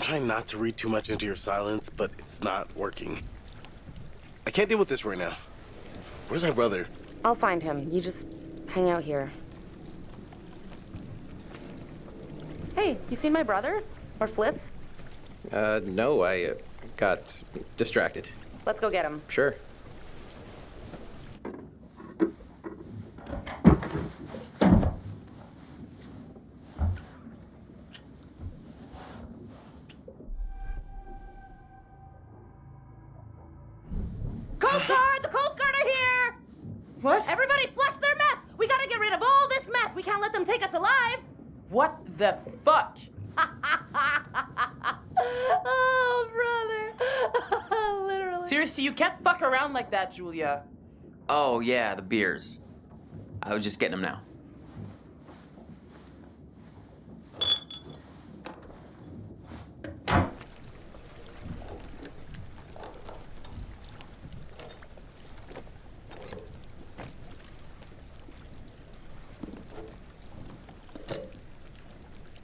trying not to read too much into your silence, but it's not working. I can't deal with this right now. Where's my brother? I'll find him. You just hang out here. Hey, you seen my brother? Or Fliss? No, I got distracted. Let's go get him. Sure. Coast Guard! The Coast Guard are here! What? Everybody flush their meth! We gotta get rid of all this meth! We can't let them take us alive! What the fuck? Oh, brother. Literally. Seriously, you can't fuck around like that, Julia. Oh, yeah, the beers. I was just getting them now.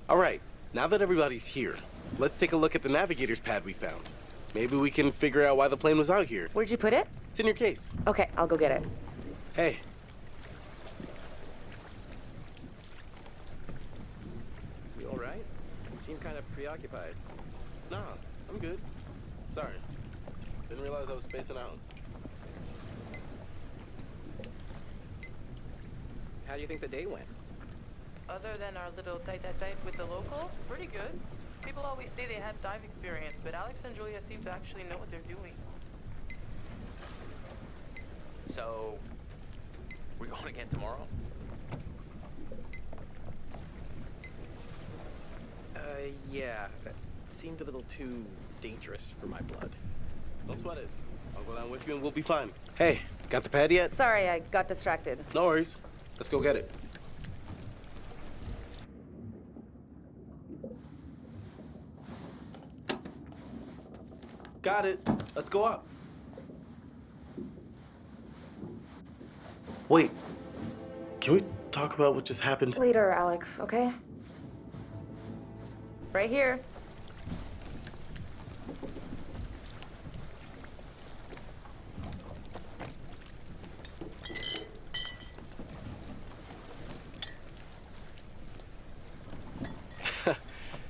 All right, now that everybody's here, let's take a look at the navigator's pad we found. Maybe we can figure out why the plane was out here. Where'd you put it? It's in your case. Okay, I'll go get it. Hey. You all right? You seem kind of preoccupied. Nah, I'm good. Sorry. Didn't realize I was spacing out. How do you think the day went? Other than our little tight with the locals, pretty good. People always say they have dive experience, but Alex and Julia seem to actually know what they're doing. So, we're going again tomorrow? Yeah. That seemed a little too dangerous for my blood. Don't sweat it. I'll go down with you and we'll be fine. Hey, got the pad yet? Sorry, I got distracted. No worries. Let's go get it. Got it. Let's go up. Wait. Can we talk about what just happened? Later, Alex, okay? Right here.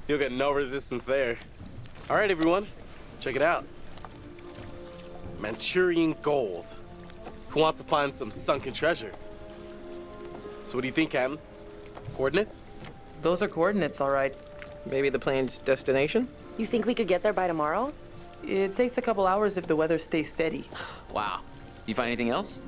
You'll get no resistance there. All right, everyone. Check it out. Manchurian gold. Who wants to find some sunken treasure? So what do you think, Captain? Coordinates? Those are coordinates, all right. Maybe the plane's destination? You think we could get there by tomorrow? It takes a couple hours if the weather stays steady. Wow. You find anything else?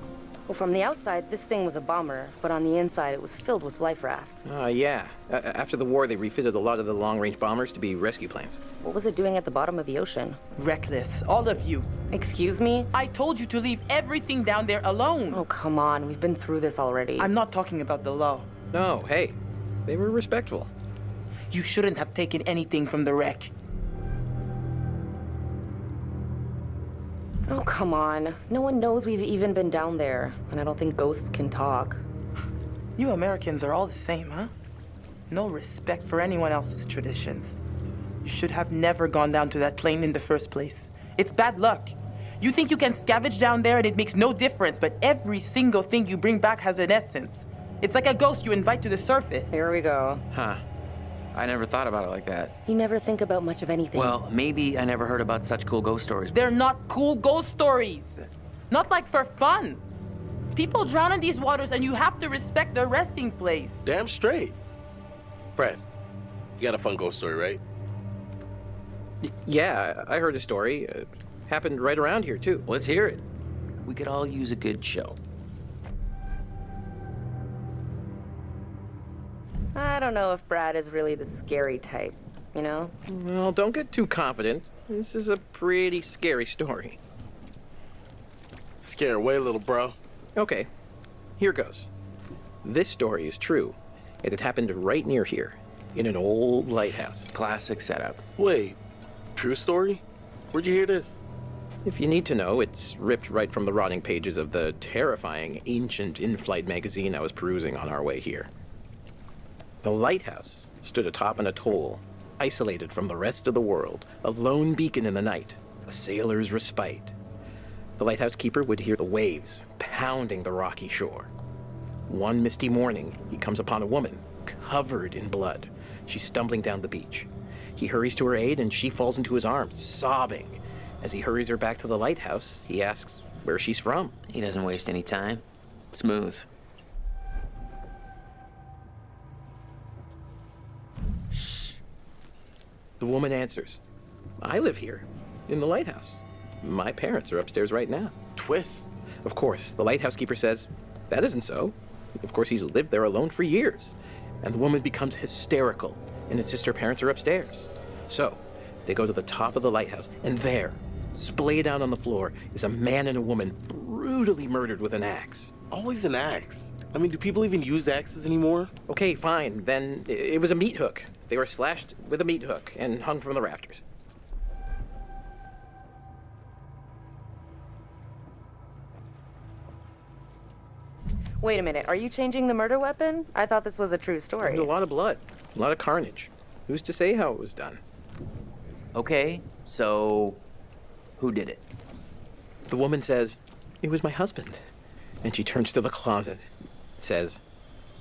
Well, from the outside, this thing was a bomber, but on the inside, it was filled with life rafts. Yeah. After the war, they refitted a lot of the long-range bombers to be rescue planes. What was it doing at the bottom of the ocean? Reckless, all of you. Excuse me? I told you to leave everything down there alone. Oh, come on. We've been through this already. I'm not talking about the law. No, hey. They were respectful. You shouldn't have taken anything from the wreck. Oh, come on. No one knows we've even been down there, and I don't think ghosts can talk. You Americans are all the same, huh? No respect for anyone else's traditions. You should have never gone down to that plane in the first place. It's bad luck. You think you can scavenge down there and it makes no difference, but every single thing you bring back has an essence. It's like a ghost you invite to the surface. Here we go. Huh. I never thought about it like that. You never think about much of anything. Well, maybe I never heard about such cool ghost stories. They're not cool ghost stories. Not like for fun. People drown in these waters and you have to respect their resting place. Damn straight. Brad, you got a fun ghost story, right? Yeah, I heard a story. Happened right around here, too. Let's hear it. We could all use a good show. I don't know if Brad is really the scary type, you know? Well, don't get too confident. This is a pretty scary story. Scare away, little bro. Okay, here goes. This story is true. It had happened right near here, in an old lighthouse. Classic setup. Wait, true story? Where'd you hear this? If you need to know, it's ripped right from the rotting pages of the terrifying, ancient in-flight magazine I was perusing on our way here. The lighthouse stood atop an atoll, isolated from the rest of the world, a lone beacon in the night, a sailor's respite. The lighthouse keeper would hear the waves pounding the rocky shore. One misty morning, he comes upon a woman covered in blood. She's stumbling down the beach. He hurries to her aid, and she falls into his arms, sobbing. As he hurries her back to the lighthouse, he asks where she's from. He doesn't waste any time. Smooth. The woman answers, I live here, in the lighthouse. My parents are upstairs right now. Twist. Of course, the lighthouse keeper says, that isn't so. Of course, he's lived there alone for years. And the woman becomes hysterical and insists her parents are upstairs. So, they go to the top of the lighthouse, and there, splayed out on the floor, is a man and a woman brutally murdered with an axe. Always an axe. I mean, do people even use axes anymore? Okay, fine. Then it was a meat hook. They were slashed with a meat hook and hung from the rafters. Wait a minute, are you changing the murder weapon? I thought this was a true story. There's a lot of blood, a lot of carnage. Who's to say how it was done? Okay, so who did it? The woman says, it was my husband. And she turns to the closet, says,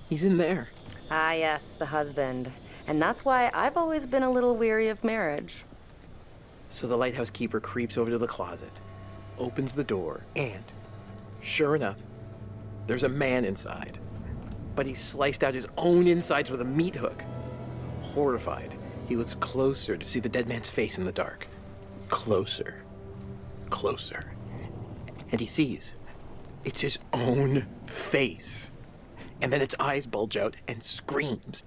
he's in there. Ah, yes, the husband. And that's why I've always been a little weary of marriage. So the lighthouse keeper creeps over to the closet, opens the door, and, sure enough, there's a man inside. But he's sliced out his own insides with a meat hook. Horrified, he looks closer to see the dead man's face in the dark. Closer. Closer. And he sees it's his own face. And then its eyes bulge out and screams.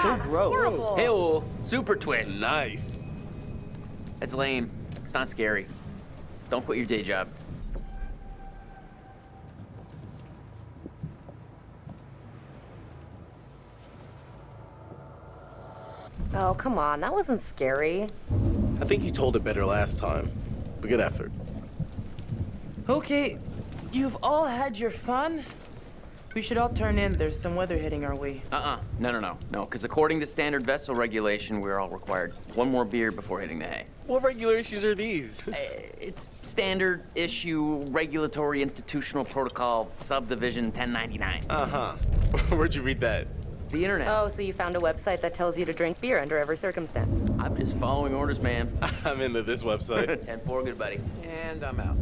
So gross. Horrible. Hey-oh, super twist. Nice. That's lame. It's not scary. Don't quit your day job. Oh, come on, that wasn't scary. I think you told it better last time. But good effort. Okay, you've all had your fun. We should all turn in. There's some weather heading our way. No, because according to standard vessel regulation, we're all required one more beer before hitting the hay. What regulations are these? It's standard issue regulatory institutional protocol subdivision 1099. Uh-huh. Where'd you read that? The internet. Oh, so you found a website that tells you to drink beer under every circumstance. I'm just following orders, man. I'm into this website. 10-4, good buddy. And I'm out.